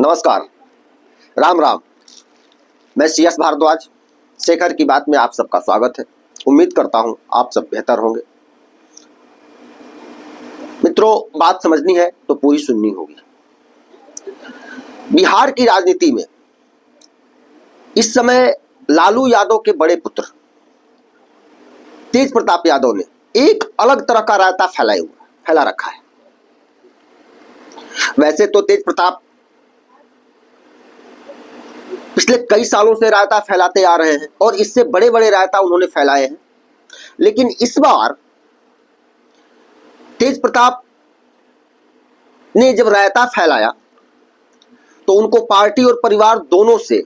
नमस्कार, राम राम। मैं CS भारद्वाज, शेखर की बात में आप सबका स्वागत है। उम्मीद करता हूं आप सब बेहतर होंगे। मित्रों, बात समझनी है तो पूरी सुननी होगी। बिहार की राजनीति में इस समय लालू यादव के बड़े पुत्र तेज प्रताप यादव ने एक अलग तरह का रायता फैला रखा है। वैसे तो तेज प्रताप पिछले कई सालों से रायता फैलाते आ रहे हैं और इससे बड़े बड़े रायता उन्होंने फैलाए हैं, लेकिन इस बार तेज प्रताप ने जब रायता फैलाया तो उनको पार्टी और परिवार दोनों से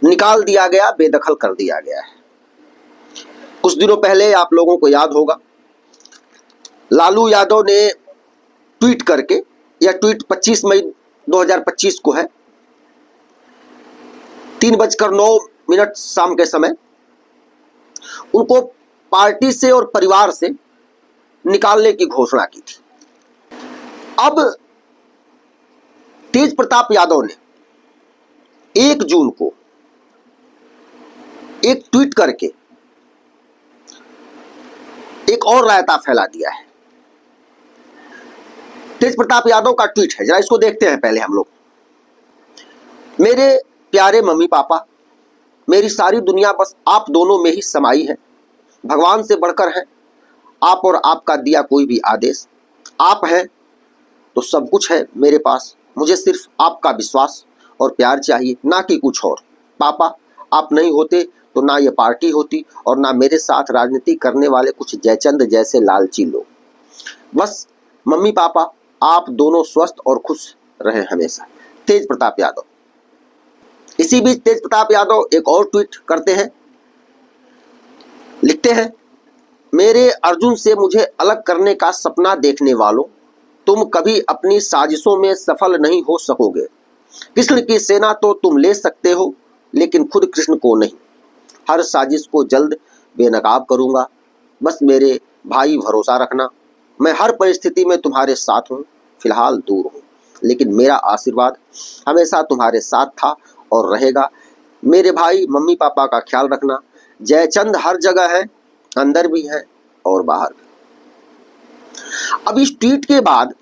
निकाल दिया गया, बेदखल कर दिया गया है। कुछ दिनों पहले आप लोगों को याद होगा, लालू यादव ने ट्वीट करके, यह ट्वीट 25 मई 2025 को है, 3:09 शाम के समय उनको पार्टी से और परिवार से निकालने की घोषणा की थी। अब तेज प्रताप यादव ने 1 जून को एक ट्वीट करके एक और रायता फैला दिया है। तेज प्रताप यादव का ट्वीट है, जरा इसको देखते हैं पहले हम लोग। मेरे प्यारे मम्मी पापा, मेरी सारी दुनिया बस आप दोनों में ही समाई है। भगवान से बढ़कर है आप और आपका दिया कोई भी आदेश। आप हैं तो सब कुछ है मेरे पास। मुझे सिर्फ आपका विश्वास और प्यार चाहिए, ना कि कुछ और। पापा, आप नहीं होते तो ना ये पार्टी होती और ना मेरे साथ राजनीति करने वाले कुछ जयचंद जैसे लालची लोग। बस मम्मी पापा, आप दोनों स्वस्थ और खुश रहे हमेशा। तेज प्रताप यादव। इसी बीच तेज प्रताप यादव एक और ट्वीट करते हैं, लिखते हैं, मेरे अर्जुन से मुझे अलग करने का सपना देखने वालों, तुम कभी अपनी साजिशों में सफल नहीं हो सकोगे। कृष्ण की सेना तो तुम ले सकते हो, लेकिन खुद कृष्ण को नहीं। हर साजिश को जल्द बेनकाब करूंगा। बस मेरे भाई भरोसा रखना, मैं हर परिस्थिति में तुम्हारे साथ हूं। फिलहाल दूर हूं, लेकिन मेरा आशीर्वाद हमेशा तुम्हारे साथ था और रहेगा। मेरे भाई मम्मी पापा का ख्याल रखना। जयचंद हर जगह है, अंदर भी है और बाहर भी। अब इस ट्वीट के बाद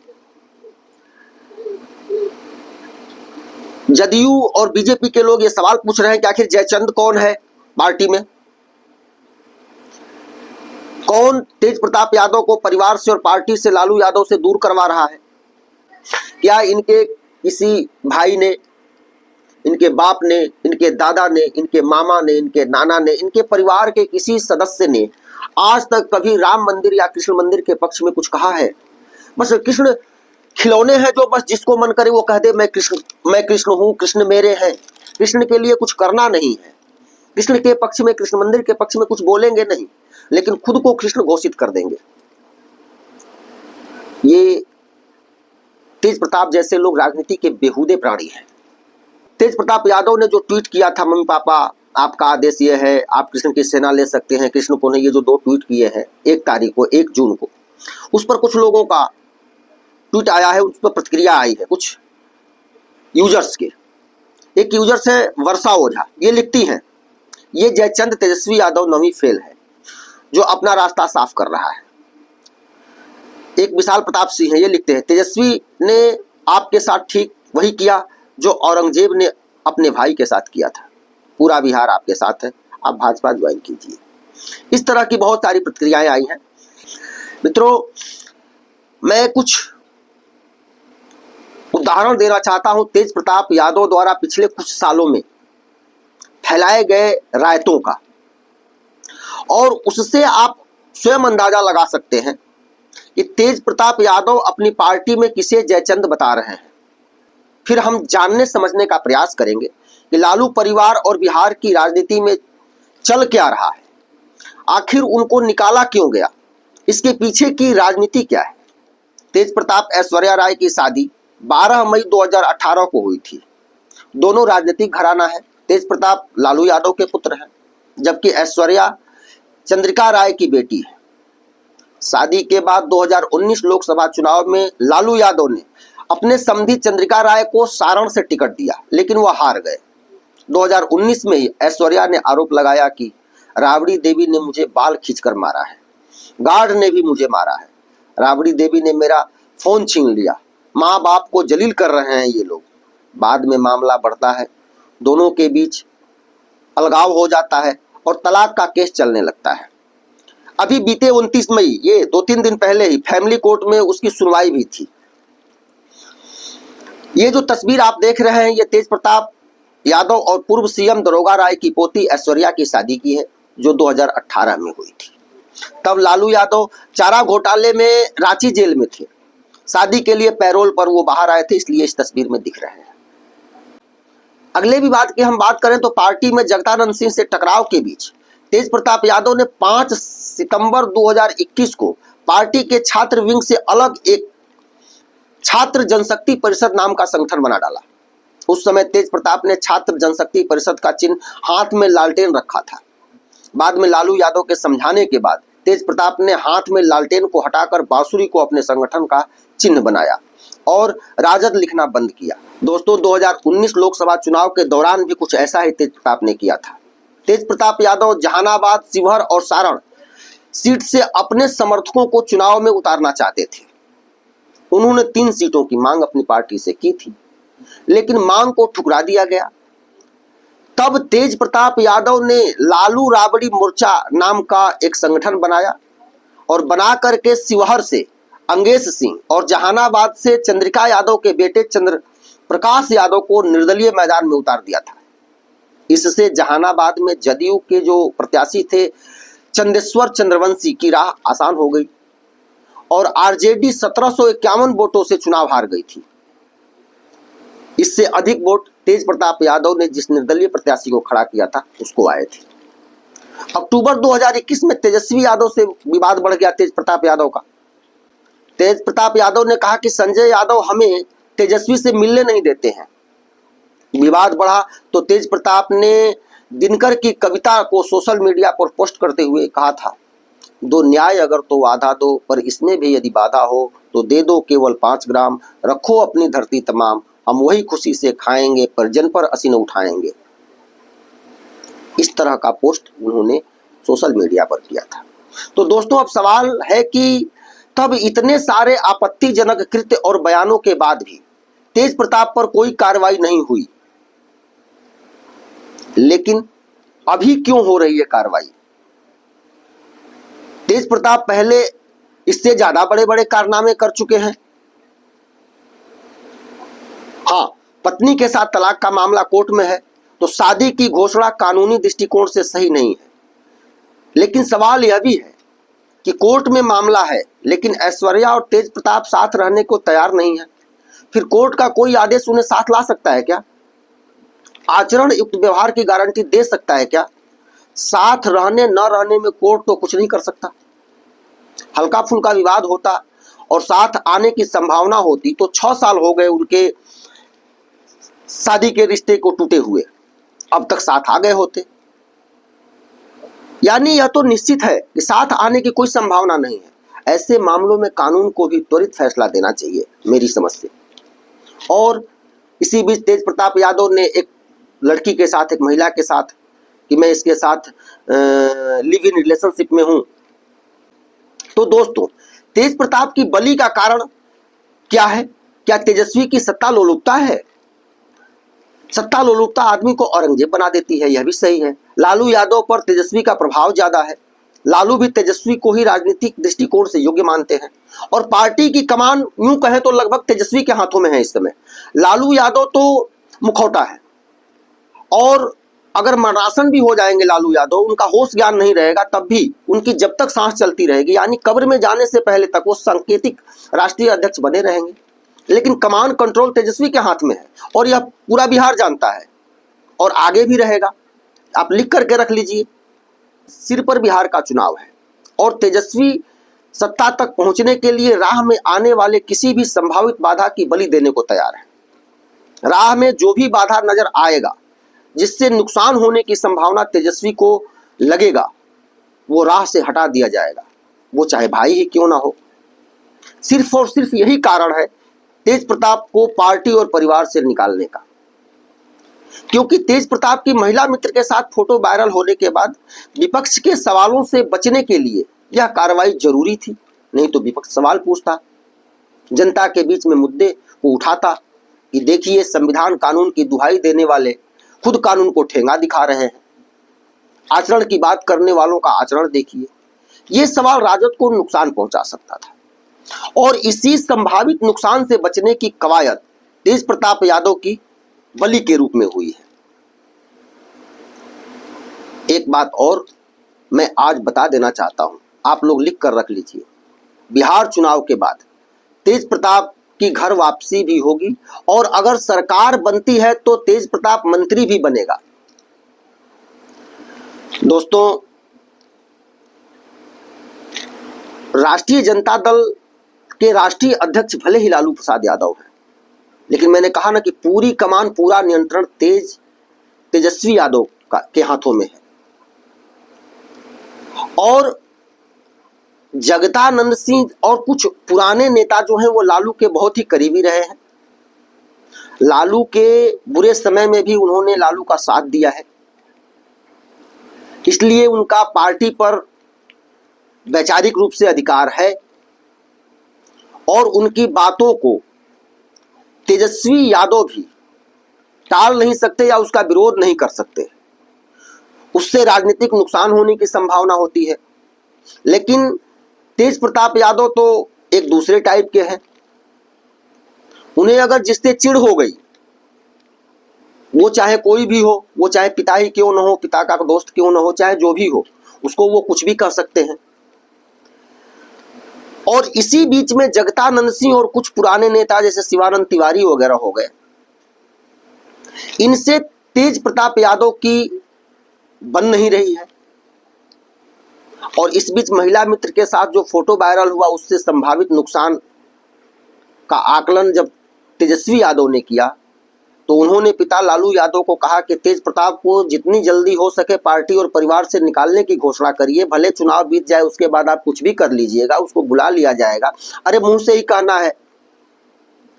जदयू और बीजेपी के लोग ये सवाल पूछ रहे हैं कि आखिर जयचंद कौन है पार्टी में? कौन तेज प्रताप यादव को परिवार से और पार्टी से, लालू यादव से दूर करवा रहा है? क्या इनके किसी भाई ने, इनके बाप ने, इनके दादा ने, इनके मामा ने, इनके नाना ने, इनके परिवार के किसी सदस्य ने आज तक कभी राम मंदिर या कृष्ण मंदिर के पक्ष में कुछ कहा है? बस कृष्ण खिलौने हैं जो बस जिसको मन करे वो कह दे मैं कृष्ण हूं, कृष्ण मेरे हैं। कृष्ण के लिए कुछ करना नहीं है। कृष्ण के पक्ष में, कृष्ण मंदिर के पक्ष में कुछ बोलेंगे नहीं, लेकिन खुद को कृष्ण घोषित कर देंगे। ये तेज प्रताप जैसे लोग राजनीति के बेहुदे प्राणी हैं। तेज प्रताप यादव ने जो ट्वीट किया था, मम्मी पापा आपका आदेश ये है, आप कृष्ण की सेना ले सकते हैं, कृष्ण को नहीं, ये जो 2 ट्वीट किए हैं 1 तारीख को, 1 जून को, उस पर कुछ लोगों का ट्वीट आया है, उस पर प्रतिक्रिया आई है कुछ यूजर्स के। एक यूजर्स है वर्षा ओझा, ये लिखती हैं, ये जयचंद तेजस्वी यादव नवी फेल है जो अपना रास्ता साफ कर रहा है। एक विशाल प्रताप सिंह है, ये लिखते हैं, तेजस्वी ने आपके साथ ठीक वही किया जो औरंगजेब ने अपने भाई के साथ किया था। पूरा बिहार आपके साथ है, आप भाजपा ज्वाइन कीजिए। इस तरह की बहुत सारी प्रतिक्रियाएं आई हैं। मित्रों, मैं कुछ उदाहरण देना चाहता हूं तेज प्रताप यादव द्वारा पिछले कुछ सालों में फैलाए गए रायतों का, और उससे आप स्वयं अंदाजा लगा सकते हैं कि तेज प्रताप यादव अपनी पार्टी में किसे जयचंद बता रहे हैं। फिर हम जानने समझने का प्रयास करेंगे कि लालू परिवार और बिहार की राजनीति में चल क्या रहा है, आखिर उनको निकाला क्यों गया, इसके पीछे की राजनीति क्या है। तेज प्रताप ऐश्वर्या राय की शादी 12 मई 2018 को हुई थी। दोनों राजनीतिक घराना है। तेज प्रताप लालू यादव के पुत्र हैं, जबकि ऐश्वर्या चंद्रिका राय की बेटी है। शादी के बाद 2019 लोकसभा चुनाव में लालू यादव ने अपने समधी चंद्रिका राय को सारण से टिकट दिया, लेकिन वह हार गए। 2019 में ही ऐश्वर्या ने आरोप लगाया कि राबड़ी देवी ने मुझे बाल खींचकर मारा है, गार्ड ने भी मुझे मारा है, राबड़ी देवी ने मेरा फोन छीन लिया, माँ बाप को जलील कर रहे हैं ये लोग। बाद में मामला बढ़ता है, दोनों के बीच अलगाव हो जाता है और तलाक का केस चलने लगता है। अभी बीते 29 मई, ये 2-3 दिन पहले ही फैमिली कोर्ट में उसकी सुनवाई भी थी। ये जो तस्वीर आप देख रहे हैं, ये तेज प्रताप यादव और पूर्व सीएम दरोगा राय की पोती ऐश्वर्या की शादी की है, जो 2018 में हुई थी। तब लालू यादव चारा घोटाले में रांची जेल में थे। शादी के लिए पैरोल पर वो बाहर आए थे, इसलिए इस तस्वीर में दिख रहे हैं। अगले विवाद की हम बात करें तो पार्टी में जगदानंद सिंह से टकराव के बीच तेज प्रताप यादव ने 5 सितंबर 2021 को पार्टी के छात्र विंग से अलग एक छात्र जनशक्ति परिषद नाम का संगठन बना डाला। उस समय तेज प्रताप ने छात्र जनशक्ति परिषद का चिन्ह हाथ में लालटेन रखा था। बाद में लालू यादव के समझाने के बाद तेज प्रताप ने हाथ में लालटेन को हटाकर बांसुरी को अपने संगठन का चिन्ह बनाया और राजद लिखना बंद किया। दोस्तों, 2019 लोकसभा चुनाव के दौरान भी कुछ ऐसा ही तेज प्रताप ने किया था। तेज प्रताप यादव जहानाबाद, शिवहर और सारण सीट से अपने समर्थकों को चुनाव में उतारना चाहते थे। उन्होंने 3 सीटों की मांग अपनी पार्टी से की थी, लेकिन मांग को ठुकरा दिया गया। तब तेज प्रताप यादव ने लालू राबड़ी मोर्चा नाम का एक संगठन बनाया और बना करके शिवहर से अंगेश सिंह और जहानाबाद से चंद्रिका यादव के बेटे चंद्र प्रकाश यादव को निर्दलीय मैदान में उतार दिया था। इससे जहानाबाद में जदयू के जो प्रत्याशी थे चंदेश्वर चंद्रवंशी की राह आसान हो गई और आरजेडी 1751 वोटों से चुनाव हार गई थी। इससे अधिक वोट तेज प्रताप यादव ने जिस निर्दलीय प्रत्याशी को खड़ा किया था उसको आए थे। अक्टूबर 2021 में तेजस्वी यादव से विवाद बढ़ गया तेज प्रताप यादव का। तेज प्रताप यादव ने कहा कि संजय यादव हमें तेजस्वी से मिलने नहीं देते हैं। विवाद बढ़ा तो तेज प्रताप ने दिनकर की कविता को सोशल मीडिया पर पोस्ट करते हुए कहा था, दो न्याय अगर तो आधा दो, पर इसमें भी यदि बाधा हो तो दे दो केवल 5 ग्राम, रखो अपनी धरती तमाम, हम वही खुशी से खाएंगे पर जन पर असीन उठाएंगे। इस तरह का पोस्ट उन्होंने सोशल मीडिया पर किया था। तो दोस्तों, अब सवाल है कि तब इतने सारे आपत्तिजनक कृत्य और बयानों के बाद भी तेज प्रताप पर कोई कार्रवाई नहीं हुई, लेकिन अभी क्यों हो रही है कार्रवाई? तेज प्रताप पहले इससे ज्यादा बड़े बड़े कारनामे कर चुके हैं। हाँ, पत्नी के साथ तलाक का मामला कोर्ट में है, तो शादी की घोषणा कानूनी दृष्टिकोण से सही नहीं है। लेकिन सवाल यह भी है कि कोर्ट में मामला है, लेकिन ऐश्वर्या और तेज प्रताप साथ रहने को तैयार नहीं है। फिर कोर्ट का कोई आदेश उन्हें साथ ला सकता है क्या? आचरण युक्त व्यवहार की गारंटी दे सकता है क्या? साथ रहने न रहने में कोर्ट तो कुछ नहीं कर सकता। हल्का फुल्का विवाद होता और साथ आने की संभावना होती तो 6 साल हो गए उनके शादी के रिश्ते को टूटे हुए, अब तक साथ आ गए होते। यानी यह तो निश्चित है कि साथ आने की कोई संभावना नहीं है। ऐसे मामलों में कानून को भी त्वरित फैसला देना चाहिए मेरी समझ से। और इसी बीच तेज प्रताप यादव ने एक लड़की के साथ, एक महिला के साथ, कि मैं इसके साथ लिव इन रिलेशनशिप में हूं। तो दोस्तों, तेज प्रताप की बलि का कारण क्या है? क्या तेजस्वी की सत्ता लोलुपता है? सत्ता लोलुपता आदमी को औरंगजेब बना देती है, यह भी सही है। लालू यादव पर तेजस्वी का प्रभाव ज्यादा है। लालू भी तेजस्वी को ही राजनीतिक दृष्टिकोण से योग्य मानते हैं और पार्टी की कमान यूं कहें तो लगभग तेजस्वी के हाथों में है इस समय। लालू यादव तो मुखौटा है और अगर मरणासन भी हो जाएंगे लालू यादव, उनका होश ज्ञान नहीं रहेगा, तब भी उनकी जब तक सांस चलती रहेगी, यानी कब्र में जाने से पहले तक वो सांकेतिक राष्ट्रीय अध्यक्ष बने रहेंगे। लेकिन कमान कंट्रोल तेजस्वी के हाथ में है और यह पूरा बिहार जानता है और आगे भी रहेगा। आप लिख करके रख लीजिए, सिर पर बिहार का चुनाव है और तेजस्वी सत्ता तक पहुंचने के लिए राह में आने वाले किसी भी संभावित बाधा की बलि देने को तैयार है। राह में जो भी बाधा नजर आएगा जिससे नुकसान होने की संभावना तेजस्वी को लगेगा, वो राह से हटा दिया जाएगा, वो चाहे भाई ही क्यों ना हो। सिर्फ और सिर्फ यही कारण है तेज प्रताप को पार्टी और परिवार से निकालने का, क्योंकि तेज प्रताप की महिला मित्र के साथ फोटो वायरल होने के बाद विपक्ष के सवालों से बचने के लिए यह कार्रवाई जरूरी थी। नहीं तो विपक्ष सवाल पूछता, जनता के बीच में मुद्दे को उठाता कि देखिए संविधान कानून की दुहाई देने वाले खुद कानून को ठेंगा दिखा रहे हैं, आचरण की बात करने वालों का आचरण देखिए। ये सवाल राजद को नुकसान पहुंचा सकता था और इसी संभावित नुकसान से बचने की कवायद तेज प्रताप यादव की बलि के रूप में हुई है। एक बात और मैं आज बता देना चाहता हूं, आप लोग लिख कर रख लीजिए। बिहार चुनाव के बाद तेज प्रताप की घर वापसी भी होगी और अगर सरकार बनती है तो तेज प्रताप मंत्री भी बनेगा। दोस्तों, राष्ट्रीय जनता दल के राष्ट्रीय अध्यक्ष भले ही लालू प्रसाद यादव हैं, लेकिन मैंने कहा ना कि पूरी कमान, पूरा नियंत्रण तेजस्वी यादव के हाथों में है। और जगदानंद सिंह और कुछ पुराने नेता जो हैं वो लालू के बहुत ही करीबी रहे हैं। लालू के बुरे समय में भी उन्होंने लालू का साथ दिया है, इसलिए उनका पार्टी पर वैचारिक रूप से अधिकार है और उनकी बातों को तेजस्वी यादव भी टाल नहीं सकते या उसका विरोध नहीं कर सकते। उससे राजनीतिक नुकसान होने की संभावना होती है। लेकिन तेज प्रताप यादव तो एक दूसरे टाइप के हैं। उन्हें अगर जिससे चिढ़ हो गई, वो चाहे कोई भी हो, वो चाहे पिता ही क्यों न हो, पिता का दोस्त क्यों न हो, चाहे जो भी हो, उसको वो कुछ भी कर सकते हैं। और इसी बीच में जगदानंद सिंह और कुछ पुराने नेता जैसे शिवानंद तिवारी वगैरह हो गए, इनसे तेज प्रताप यादव की बन नहीं रही है। और इस बीच महिला मित्र के साथ जो फोटो वायरल हुआ, उससे संभावित नुकसान का आकलन जब तेजस्वी यादव ने किया तो उन्होंने पिता लालू यादव को कहा कि तेज प्रताप को जितनी जल्दी हो सके पार्टी और परिवार से निकालने की घोषणा करिए, भले चुनाव बीत जाए, उसके बाद आप कुछ भी कर लीजिएगा, उसको बुला लिया जाएगा। अरे मुंह से ही कहना है,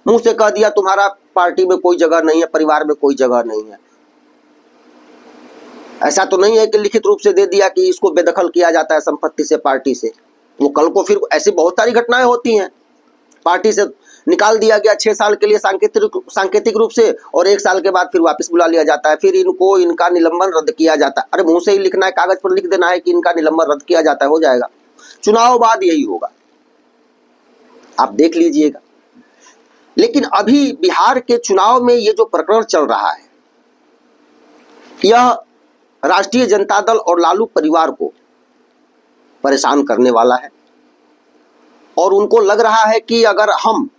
मुंह से कह दिया तुम्हारा पार्टी में कोई जगह नहीं है, परिवार में कोई जगह नहीं है। ऐसा तो नहीं है कि लिखित रूप से दे दिया कि इसको बेदखल किया जाता है संपत्ति से, पार्टी से। वो कल को फिर ऐसी बहुत सारी घटनाएं होती हैं, पार्टी से निकाल दिया गया 6 साल के लिए सांकेतिक रूप से, और 1 साल के बाद फिर वापस बुला लिया जाता है, फिर इनका निलंबन रद्द किया जाता है। अरे मुंह से ही लिखना है, कागज पर लिख देना है कि इनका निलंबन रद्द किया जाता है, हो जाएगा। चुनाव बाद यही होगा, आप देख लीजिएगा। लेकिन अभी बिहार के चुनाव में ये जो प्रकरण चल रहा है, यह राष्ट्रीय जनता दल और लालू परिवार को परेशान करने वाला है। और उनको लग रहा है कि अगर हम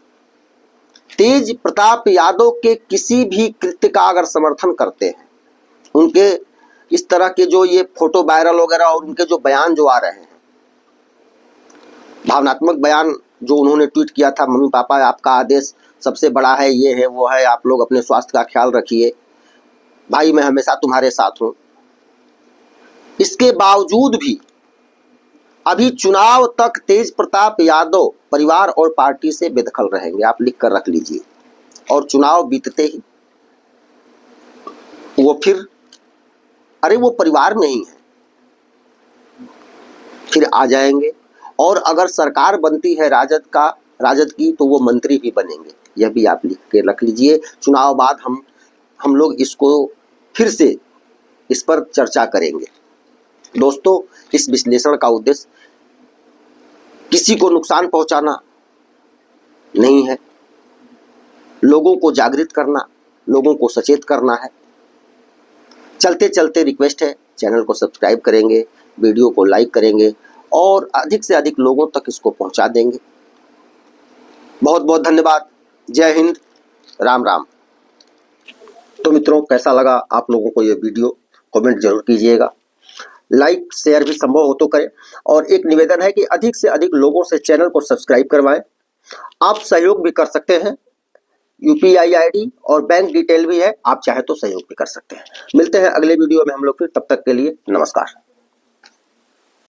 तेज प्रताप यादव के किसी भी कृत्य का अगर समर्थन करते हैं, उनके इस तरह के जो ये फोटो वायरल वगैरह और उनके जो बयान जो आ रहे हैं, भावनात्मक बयान जो उन्होंने ट्वीट किया था, मम्मी पापा आपका आदेश सबसे बड़ा है, ये है वो है, आप लोग अपने स्वास्थ्य का ख्याल रखिए, भाई मैं हमेशा तुम्हारे साथ हूं, इसके बावजूद भी अभी चुनाव तक तेज प्रताप यादव परिवार और पार्टी से बेदखल रहेंगे। आप लिख कर रख लीजिए। और चुनाव बीतते ही वो फिर, अरे वो परिवार में ही है, फिर आ जाएंगे। और अगर सरकार बनती है राजद की, तो वो मंत्री भी बनेंगे। यह भी आप लिख के रख लीजिए। चुनाव बाद हम लोग इसको फिर से इस पर चर्चा करेंगे। दोस्तों, इस विश्लेषण का उद्देश्य किसी को नुकसान पहुंचाना नहीं है, लोगों को जागृत करना, लोगों को सचेत करना है। चलते चलते रिक्वेस्ट है, चैनल को सब्सक्राइब करेंगे, वीडियो को लाइक करेंगे और अधिक से अधिक लोगों तक इसको पहुंचा देंगे। बहुत बहुत धन्यवाद। जय हिंद, राम राम। तो मित्रों, कैसा लगा आप लोगों को ये वीडियो, कमेंट जरूर कीजिएगा। लाइक शेयर भी संभव हो तो करें। और एक निवेदन है कि अधिक से अधिक लोगों से चैनल को सब्सक्राइब करवाएं। आप सहयोग भी कर सकते हैं, यूपीआई आईडी और बैंक डिटेल भी है, आप चाहे तो सहयोग भी कर सकते हैं। मिलते हैं अगले वीडियो में हम लोग फिर, तब तक के लिए नमस्कार।